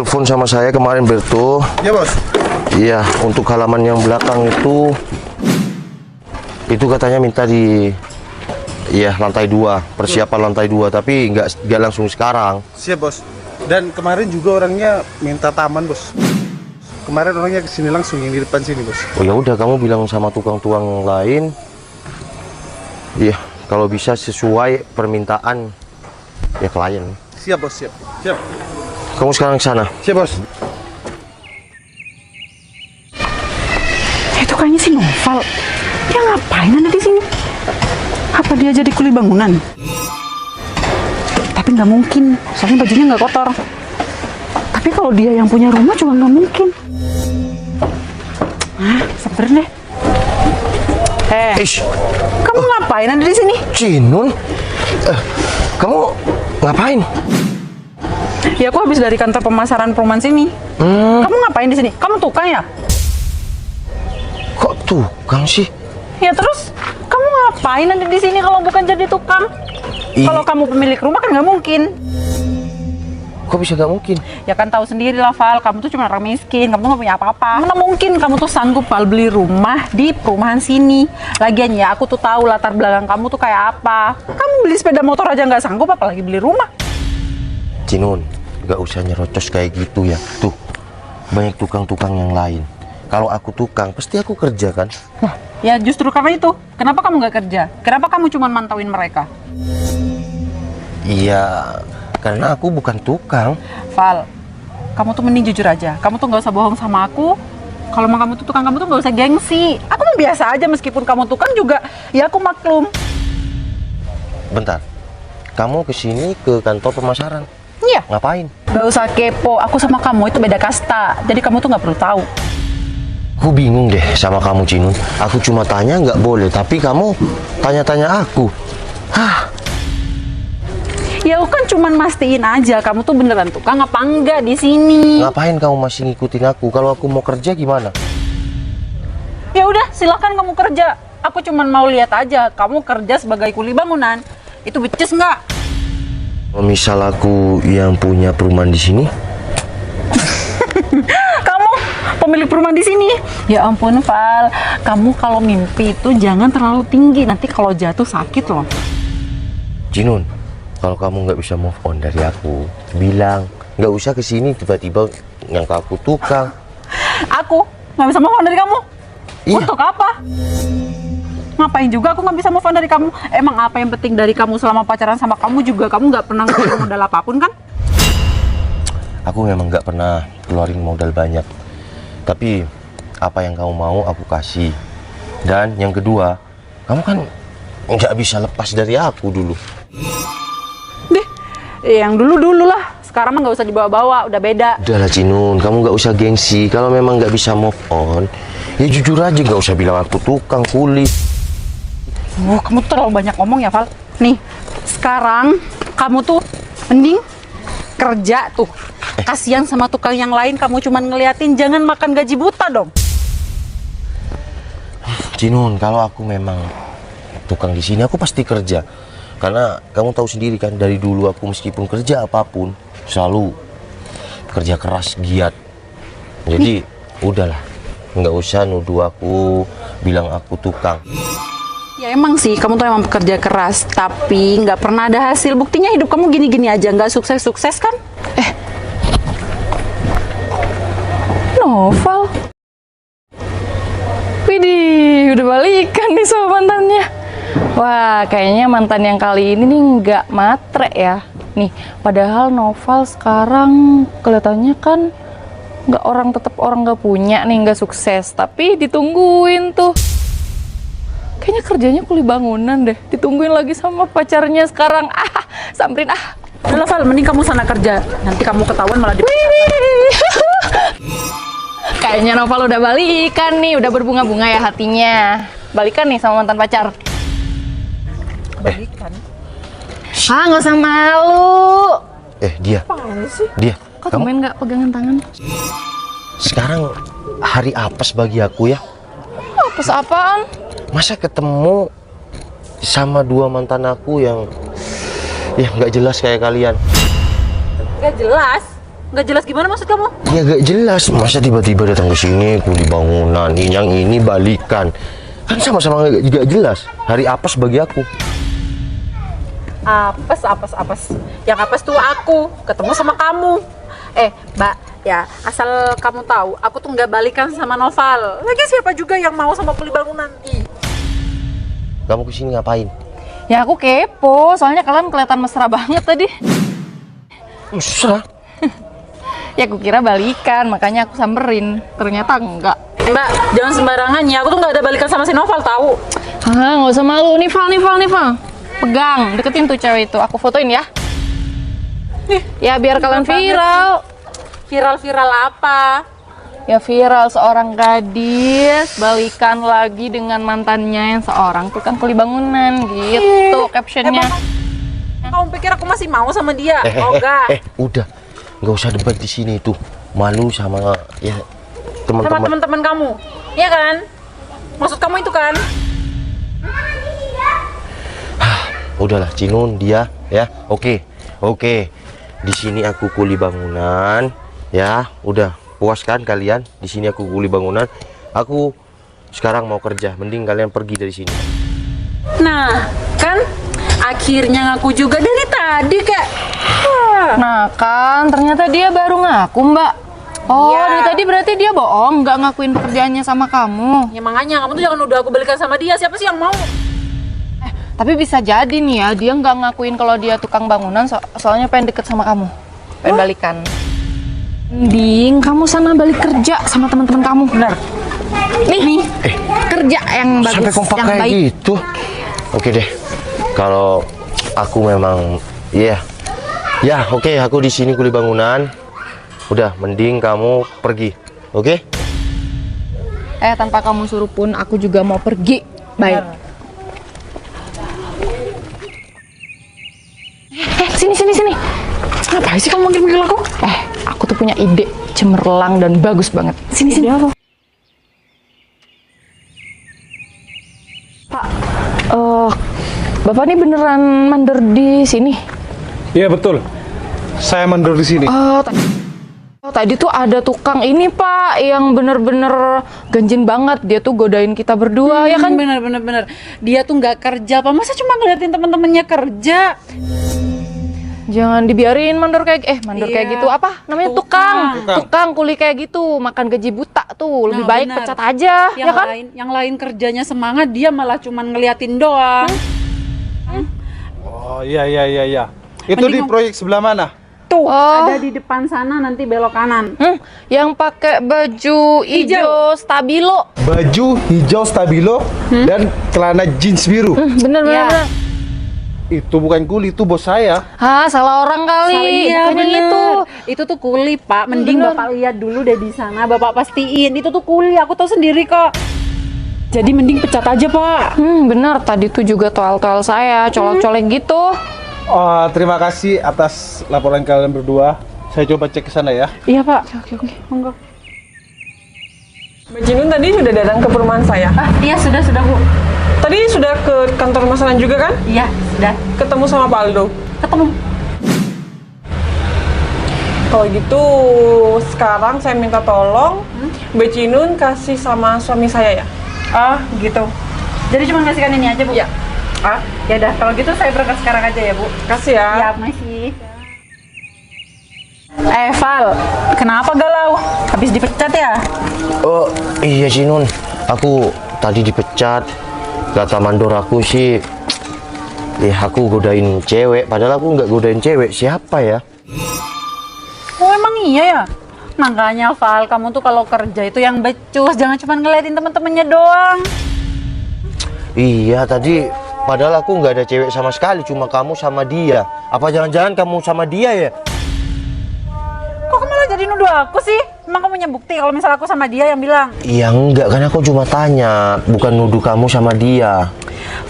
telepon sama saya kemarin, Berto. Ya, Bos. Iya, untuk halaman yang belakang itu katanya minta di lantai 2, persiapan lantai 2, tapi nggak langsung sekarang. Siap, Bos. Dan kemarin juga orangnya minta taman, Bos. Kemarin orangnya kesini langsung yang di depan sini, Bos. Oh ya udah, kamu bilang sama tukang-tukang lain. Iya, kalau bisa sesuai permintaan ya klien. Siap, Bos, siap. Siap. Kamu sekarang ke sana. Siap, Bos. Itu kayaknya si Noval. Dia ngapain ada di sini? Apa dia jadi kuli bangunan? Tapi nggak mungkin, soalnya bajunya nggak kotor. Tapi kalau dia yang punya rumah juga nggak mungkin. Samperin deh. Ish, Kamu ngapain ada di sini? Cinun, kamu ngapain? Ya aku habis dari kantor pemasaran perumahan sini. Kamu ngapain di sini? Kamu tukang ya? Kok tukang sih? Ya terus kamu ngapain ada di sini kalau bukan jadi tukang? Kalau kamu pemilik rumah kan nggak mungkin. Kok bisa nggak mungkin? Ya kan tahu sendiri lah, Val, kamu tuh cuma orang miskin, kamu tuh nggak punya apa-apa. Mana mungkin kamu tuh sanggup, Val, beli rumah di perumahan sini. Lagian ya, aku tuh tahu latar belakang kamu tuh kayak apa. Kamu beli sepeda motor aja nggak sanggup, apalagi beli rumah. Cinun, nggak usah nyerocos kayak gitu ya. Tuh, banyak tukang-tukang yang lain. Kalau aku tukang, pasti aku kerja kan? Nah, ya justru karena itu. Kenapa kamu nggak kerja? Kenapa kamu cuma mantauin mereka? Iya, karena aku bukan tukang. Val, kamu tuh mending jujur aja. Kamu tuh nggak usah bohong sama aku. Kalau mau kamu tuh tukang, kamu tuh nggak usah gengsi. Aku mah biasa aja, meskipun kamu tukang juga, ya aku maklum. Bentar, kamu kesini ke kantor pemasaran? Iya. Ngapain? Nggak usah kepo, aku sama kamu itu beda kasta. Jadi kamu tuh nggak perlu tahu. Aku bingung deh sama kamu, Cinun. Aku cuma tanya nggak boleh, tapi kamu tanya-tanya aku. Hah? Ya aku kan cuman mastiin aja kamu tuh beneran tukang apa enggak di sini. Ngapain kamu masih ngikutin aku? Kalau aku mau kerja gimana? Ya udah, silakan kamu kerja. Aku cuman mau lihat aja kamu kerja sebagai kuli bangunan. Itu becus nggak? Kalau misal aku yang punya perumahan di sini, Kamu pemilik perumahan di sini. Ya ampun, Val. Kamu kalau mimpi itu jangan terlalu tinggi. Nanti kalau jatuh sakit loh. Cinun, kalau kamu nggak bisa move on dari aku, bilang. Nggak usah kesini tiba-tiba nyangka aku tukang. Aku nggak bisa move on dari kamu. Iya. Untuk apa? Ngapain juga aku nggak bisa move on dari kamu? Emang apa yang penting dari kamu selama pacaran sama kamu juga kamu nggak pernah ngeluarin modal apapun kan? Aku memang nggak pernah keluarin modal banyak. Tapi apa yang kamu mau aku kasih. Dan yang kedua, kamu kan nggak bisa lepas dari aku dulu. Deh, yang dulu-dulu lah. Sekarang mah nggak usah dibawa-bawa, udah beda. Udahlah Cinun, kamu nggak usah gengsi. Kalau memang nggak bisa move on, ya jujur aja, nggak usah bilang aku tukang kuli. Kamu tuh terlalu banyak ngomong ya, Val. Nih, sekarang kamu tuh mending kerja tuh. Kasihan sama tukang yang lain, kamu cuman ngeliatin, jangan makan gaji buta dong. Cinun, kalau aku memang tukang di sini, aku pasti kerja. Karena kamu tahu sendiri kan, dari dulu aku meskipun kerja apapun, selalu kerja keras, giat. Jadi, udahlah. Nggak usah nuduh aku, bilang aku tukang. Ya emang sih, kamu tuh emang pekerja keras, tapi nggak pernah ada hasil. Buktinya hidup kamu gini-gini aja, nggak sukses-sukses kan? Noval. Widih, udah balikan nih sama mantannya. Wah, kayaknya mantan yang kali ini nih nggak matre ya. Nih, padahal Noval sekarang kelihatannya kan tetap orang nggak punya nih, nggak sukses. Tapi ditungguin tuh. Kayaknya kerjanya kuli bangunan deh. Ditungguin lagi sama pacarnya sekarang. Samperin Udah, Val, mending kamu sana kerja. Nanti kamu ketahuan malah di... Kayaknya Noval udah balikan nih, udah berbunga-bunga ya hatinya. Balikan nih sama mantan pacar. Balikan? Nggak usah malu. Dia. Apaan sih? Dia. Kok tumben nggak pegangan tangan? Sekarang hari apes bagi aku ya. Apes apaan? Masa ketemu sama dua mantan aku yang ya nggak jelas kayak kalian. Gak jelas. Nggak jelas gimana maksud kamu? Ya gak jelas, masa tiba-tiba datang ke sini kuli bangunan, yang ini balikan. Kan sama-sama gak jelas. Hari apes bagi aku. Apes. Yang apes tuh aku ketemu sama kamu. Mbak, ya asal kamu tahu, aku tuh nggak balikan sama Noval. Lagi siapa juga yang mau sama kuli bangunan? Ih. Kamu kesini ngapain? Ya aku kepo, soalnya kalian kelihatan mesra banget tadi. Mesra? Ya aku kira balikan, makanya aku samperin. Ternyata enggak. Mbak, jangan sembarangan ya. Aku tuh nggak ada balikan sama si Noval tahu. Nggak usah malu. Nih Val. Pegang, deketin tuh cewek itu. Aku fotoin ya. Ya biar kalian viral. Viral apa? Ya viral seorang gadis balikan lagi dengan mantannya yang seorang tukang kuli bangunan gitu captionnya. Kamu pikir aku masih mau sama dia? Enggak. Udah, nggak usah debat di sini tuh. Malu sama ya Sama teman-teman. teman-teman kamu, iya kan? Maksud kamu itu kan? Udahlah, Cinun dia ya. Oke. Di sini aku kuli bangunan. Ya, udah puas kan kalian? Di sini aku kuli bangunan. Aku sekarang mau kerja. Mending kalian pergi dari sini. Nah, kan akhirnya ngaku juga dari tadi kak. Wah. Nah kan ternyata dia baru ngaku mbak. Oh Iya. dari tadi berarti dia bohong nggak ngakuin pekerjaannya sama kamu. Ya makanya kamu tuh jangan udah aku balikan sama dia. Siapa sih yang mau? Tapi bisa jadi nih ya dia nggak ngakuin kalau dia tukang bangunan soalnya pengen deket sama kamu, pengen balikan. Mending kamu sana balik kerja sama teman-teman kamu. Benar. Nih, kerja yang bagus, Sampai kompak yang kayak baik. gitu. Oke deh. Kalau aku memang ya oke, aku di sini kuli bangunan. Udah, mending kamu pergi. Oke? Tanpa kamu suruh pun aku juga mau pergi. Baik. Sini. Ngapain sih kamu manggil-manggil aku? Aku tuh punya ide cemerlang dan bagus banget. Sini. Pak, Bapak ini beneran mandor di sini? Iya betul. Saya mandor di sini. Tadi tuh ada tukang ini Pak yang bener-bener ganjin banget. Dia tuh godain kita berdua ya kan? Bener. Dia tuh nggak kerja apa? Masa cuma ngeliatin teman-temannya kerja? Jangan dibiarin mandor kayak kayak gitu. Apa namanya Tukang. tukang kuli kayak gitu, makan gaji buta tuh. Lebih Nah, baik bener. pecat aja ya kan? Yang lain kerjanya semangat, dia malah cuma ngeliatin doang. Oh iya. Itu Mending di proyek sebelah mana? Tuh, Oh. ada di depan sana, nanti belok kanan. Yang pakai baju hijau stabilo. Baju hijau stabilo dan celana jeans biru. Bener. Itu bukan kuli, itu bos saya. Salah orang kali. Iya, Bukannya bener. itu. Itu tuh kuli, Pak. Mending Bener. Bapak lihat dulu deh di sana, Bapak pastiin. Itu tuh kuli, aku tahu sendiri kok. Jadi mending pecat aja, Pak. Bener. Tadi tuh juga toel-toel saya, colek-colek gitu. Terima kasih atas laporan kalian berdua. Saya coba cek ke sana ya. Iya, Pak. Oke. Monggo. Mbak Jinun tadi sudah datang ke perumahan saya. Iya, sudah, Bu. Tadi sudah ke kantor masalah juga kan? Iya, sudah. Ketemu sama Pak Aldo. Ketemu. Kalau gitu, sekarang saya minta tolong Mbak Jinun kasih sama suami saya ya. Gitu. Jadi cuma ngasihkan ini aja, Bu? Ya. Ya udah. Kalau gitu saya berangkat sekarang aja ya, Bu. Kasih ya. Ya, masih. Val, kenapa galau? Habis dipecat ya? Oh iya Cinun, aku tadi dipecat. Kata mandor aku sih, aku godain cewek. Padahal aku nggak godain cewek. Siapa ya? Oh emang iya ya? Makanya Val, kamu tuh kalau kerja itu yang becus, jangan cuma ngeliatin teman-temannya doang. Iya tadi. Padahal aku nggak ada cewek sama sekali. Cuma kamu sama dia. Apa jangan-jangan kamu sama dia ya? Kok kamu malah jadi nuduh aku sih? Emang kamu punya bukti kalau misalnya aku sama dia yang bilang? Iya enggak, kan aku cuma tanya. Bukan nuduh kamu sama dia.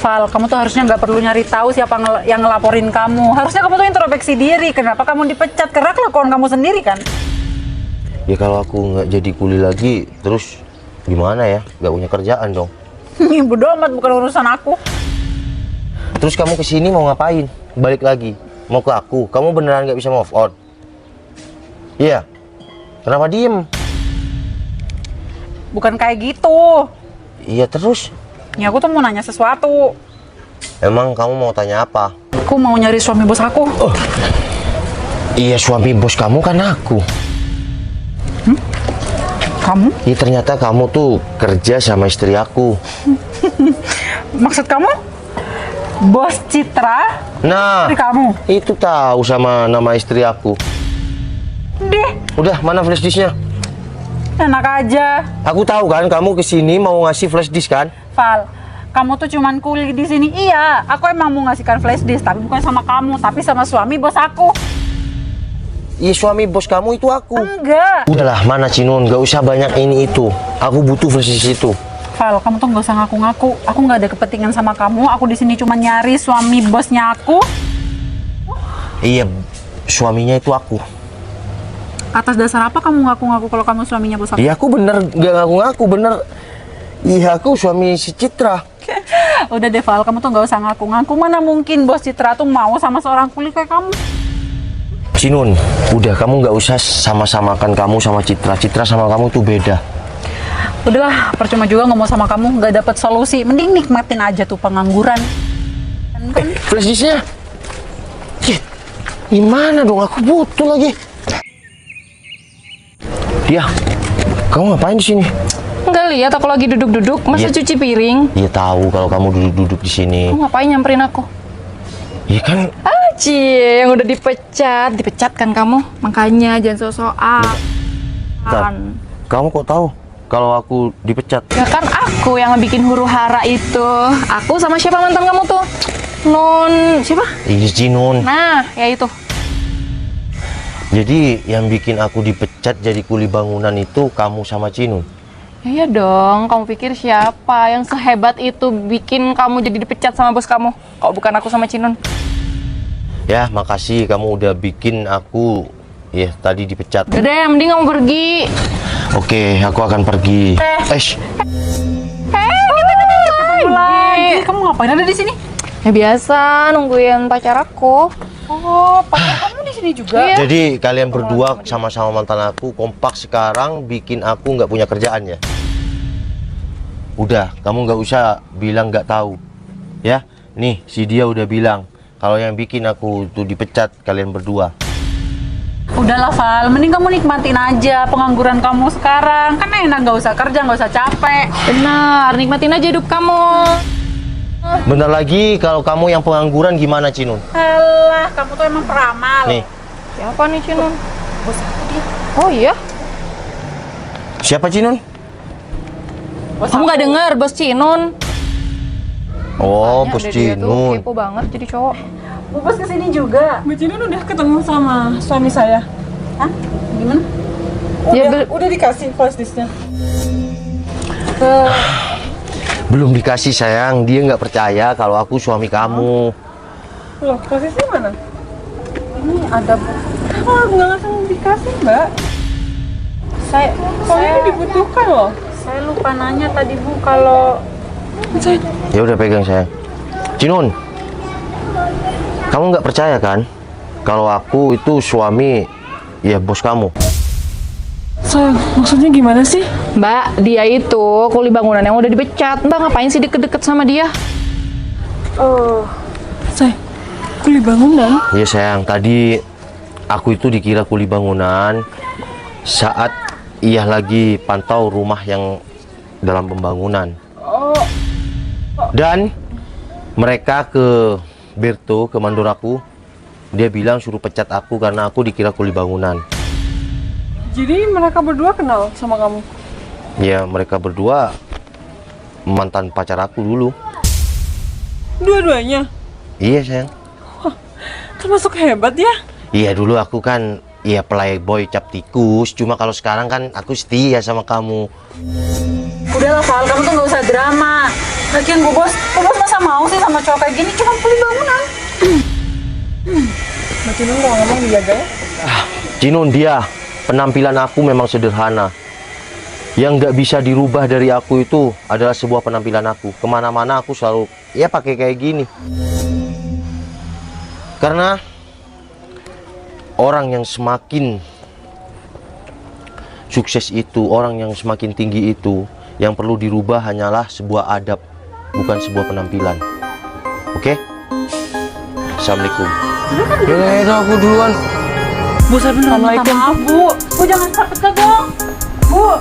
Val, kamu tuh harusnya nggak perlu nyari tahu siapa yang ngelaporin kamu. Harusnya kamu tuh introspeksi diri. Kenapa kamu dipecat? Karena kelakuan kamu sendiri kan? Ya kalau aku nggak jadi kuli lagi, terus gimana ya? Nggak punya kerjaan dong. Bodo amat, bukan urusan aku. Terus kamu kesini mau ngapain? Balik lagi? Mau ke aku? Kamu beneran nggak bisa move on? Iya. Kenapa diem? Bukan kayak gitu. Iya terus. Ya aku tuh mau nanya sesuatu. Emang kamu mau tanya apa? Aku mau nyari suami bos aku. Iya, suami bos kamu kan aku. Kamu? Iya, ternyata kamu tuh kerja sama istri aku. Maksud kamu? Bos Citra? Nah, Istri kamu? itu tahu sama nama istri aku. Deh, Udah, mana flash disknya? enak aja. Aku tahu kan kamu kesini mau ngasih flash disk kan? Val, kamu tuh cuman kuli di sini. Iya, aku emang mau ngasihkan flash disk, tapi bukan sama kamu, tapi sama suami bos aku. Iya, suami bos kamu itu aku. Enggak. Udahlah, mana Cinun, gak usah banyak ini itu. Aku butuh flash disk itu. Val, kamu tuh nggak usah ngaku-ngaku. Aku nggak ada kepentingan sama kamu. Aku di sini cuma nyari suami bosnya aku. Iya, suaminya itu aku. Atas dasar apa kamu ngaku-ngaku kalau kamu suaminya bos aku? Iya, aku bener gak ngaku-ngaku, bener. Iya, aku suami si Citra. Udah deh Val, kamu tuh nggak usah ngaku-ngaku. Mana mungkin bos Citra tuh mau sama seorang kuli kayak kamu? Cinun, udah kamu nggak usah sama-samakan kamu sama Citra. Citra sama kamu tuh beda. Udahlah, percuma juga ngomong sama kamu, nggak dapet solusi. Mending nikmatin aja tuh pengangguran. Flash disknya? Gimana dong? Aku butuh lagi. Dia, kamu ngapain di sini? Nggak lihat aku lagi duduk-duduk, masa Iya. cuci piring? Dia tahu kalau kamu duduk-duduk di sini. Kamu ngapain nyamperin aku? Iya kan? Cie, yang udah dipecat kan kamu? Makanya jangan sok-sokan. Bentar. Kamu kok tahu kalau aku dipecat? Ya kan aku yang bikin huru hara itu. Aku sama siapa mantan kamu tuh? Non, siapa? Ini Cinun. Nah, ya itu. Jadi yang bikin aku dipecat jadi kuli bangunan itu kamu sama Cinun. Ya, iya dong, kamu pikir siapa yang sehebat itu bikin kamu jadi dipecat sama bos kamu? Kalau bukan aku sama Cinun. Ya, makasih kamu udah bikin aku tadi dipecat. Udah deh, mending kamu pergi. Oke, aku akan pergi. Lagi, kamu ngapain ada di sini? Ya biasa, nungguin pacar aku. Oh, pacar kamu di sini juga? Iya. Jadi kalian berdua sama-sama mantan aku kompak sekarang bikin aku nggak punya kerjaan ya. Udah, kamu nggak usah bilang nggak tahu. Ya, nih si dia udah bilang kalau yang bikin aku tuh dipecat kalian berdua. Udahlah Val, mending kamu nikmatin aja pengangguran kamu sekarang. Kan enak, nggak usah kerja, nggak usah capek. Benar, nikmatin aja hidup kamu. Bentar lagi kalau kamu yang pengangguran gimana Cinun? Alah, kamu tuh emang peramal. Nih, Siapa nih Cinun? Bos aku dia. Oh iya? siapa Cinun? Kamu nggak dengar bos Cinun? Oh, Makanya bos udah dia tuh Cinun. kepo banget jadi cowok. Bu Bos kesini juga. Mbak Cinun udah ketemu sama suami saya. Hah? Gimana? Ya, Udah dikasih flash disknya. Belum dikasih sayang, dia nggak percaya kalau aku suami kamu. Loh, posisi mana? Ini ada Bu. Oh, nggak langsung dikasih, Mbak. Saya Soalnya ini dibutuhkan loh. saya lupa nanya tadi Bu kalau Ya udah pegang sayang. Cinun, kamu nggak percaya kan kalau aku itu suami bos kamu? Sayang, maksudnya gimana sih? Mbak, dia itu kuli bangunan yang udah dipecat. Mbak ngapain sih deket-deket sama dia? Sayang, kuli bangunan. Iya sayang, tadi aku itu dikira kuli bangunan saat ia lagi pantau rumah yang dalam pembangunan. Dan mereka ke Berto, ke mandor aku, dia bilang suruh pecat aku karena aku dikira kuli bangunan. Jadi mereka berdua kenal sama kamu? Ya mereka berdua mantan pacar aku dulu. Dua-duanya? Iya sayang. Termasuk hebat ya? Iya dulu aku kan playboy cap tikus, cuma kalau sekarang kan aku setia sama kamu. udahlah Val, kamu tuh nggak usah drama. Lagian Bu Bos masa mau sih sama cowok kayak gini, cuma kuli bangunan. Mbak Cinun kalau ngomong dijaga ya? Cinun, dia penampilan aku memang sederhana. Yang nggak bisa dirubah dari aku itu adalah sebuah penampilan aku. Kemana-mana aku selalu pakai kayak gini. Karena orang yang semakin sukses itu, orang yang semakin tinggi itu, yang perlu dirubah hanyalah sebuah adab, bukan sebuah penampilan. Oke? Assalamualaikum. Ya, aku duluan. Bu, saya beneran minta maaf, Bu. Bu, jangan sakit dong. Bu.